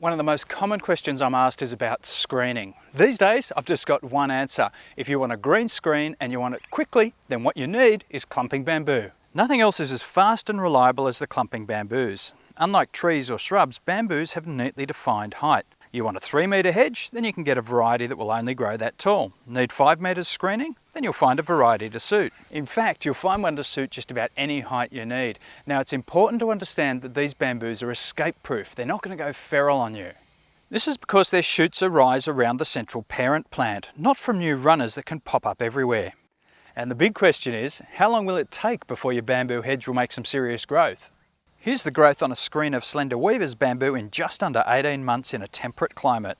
One of the most common questions I'm asked is about screening. These days, I've just got one answer. If you want a green screen and you want it quickly, then what you need is clumping bamboo. Nothing else is as fast and reliable as the clumping bamboos. Unlike trees or shrubs, bamboos have neatly defined height. You want a 3-metre hedge, then you can get a variety that will only grow that tall. Need 5 metres screening? Then you'll find a variety to suit. In fact, you'll find one to suit just about any height you need. Now, it's important to understand that these bamboos are escape-proof. They're not going to go feral on you. This is because their shoots arise around the central parent plant, not from new runners that can pop up everywhere. And the big question is, how long will it take before your bamboo hedge will make some serious growth? Here's the growth on a screen of slender weaver's bamboo in just under 18 months in a temperate climate.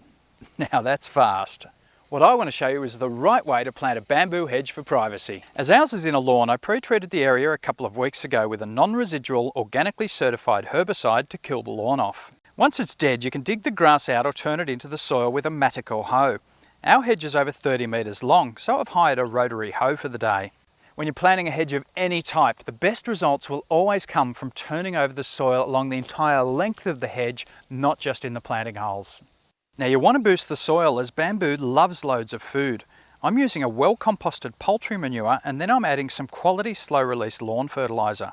Now that's fast. What I want to show you is the right way to plant a bamboo hedge for privacy. As ours is in a lawn, I pre-treated the area a couple of weeks ago with a non-residual, organically certified herbicide to kill the lawn off. Once it's dead, you can dig the grass out or turn it into the soil with a mattock or hoe. Our hedge is over 30 metres long, so I've hired a rotary hoe for the day. When you're planting a hedge of any type, the best results will always come from turning over the soil along the entire length of the hedge, not just in the planting holes. Now you want to boost the soil as bamboo loves loads of food. I'm using a well-composted poultry manure and then I'm adding some quality slow-release lawn fertiliser.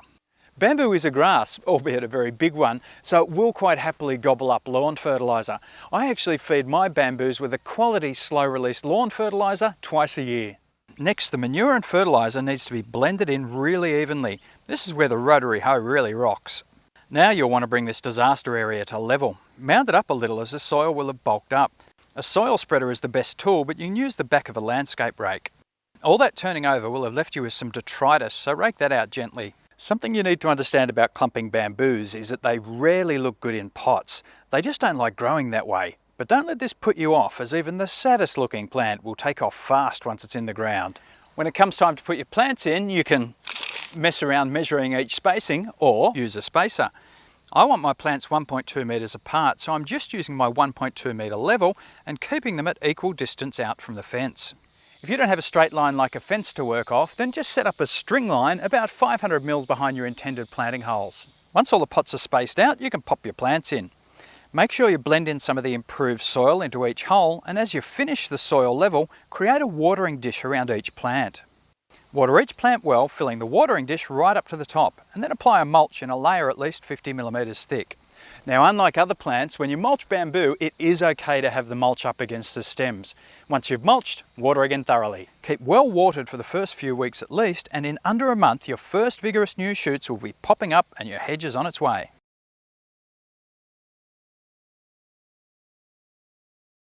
Bamboo is a grass, albeit a very big one, so it will quite happily gobble up lawn fertiliser. I actually feed my bamboos with a quality slow-release lawn fertiliser twice a year. Next, the manure and fertiliser needs to be blended in really evenly. This is where the rotary hoe really rocks. Now you'll want to bring this disaster area to level. Mound it up a little as the soil will have bulked up. A soil spreader is the best tool, but you can use the back of a landscape rake. All that turning over will have left you with some detritus, so rake that out gently. Something you need to understand about clumping bamboos is that they rarely look good in pots. They just don't like growing that way. But don't let this put you off, as even the saddest looking plant will take off fast once it's in the ground. When it comes time to put your plants in, you can mess around measuring each spacing or use a spacer. I want my plants 1.2 metres apart, so I'm just using my 1.2 metre level and keeping them at equal distance out from the fence. If you don't have a straight line like a fence to work off, then just set up a string line about 500 mils behind your intended planting holes. Once all the pots are spaced out, you can pop your plants in. Make sure you blend in some of the improved soil into each hole, and as you finish the soil level, create a watering dish around each plant. Water each plant well, filling the watering dish right up to the top, and then apply a mulch in a layer at least 50 millimetres thick. Now, unlike other plants, when you mulch bamboo, it is okay to have the mulch up against the stems. Once you've mulched, water again thoroughly. Keep well watered for the first few weeks at least, and in under a month, your first vigorous new shoots will be popping up and your hedge is on its way.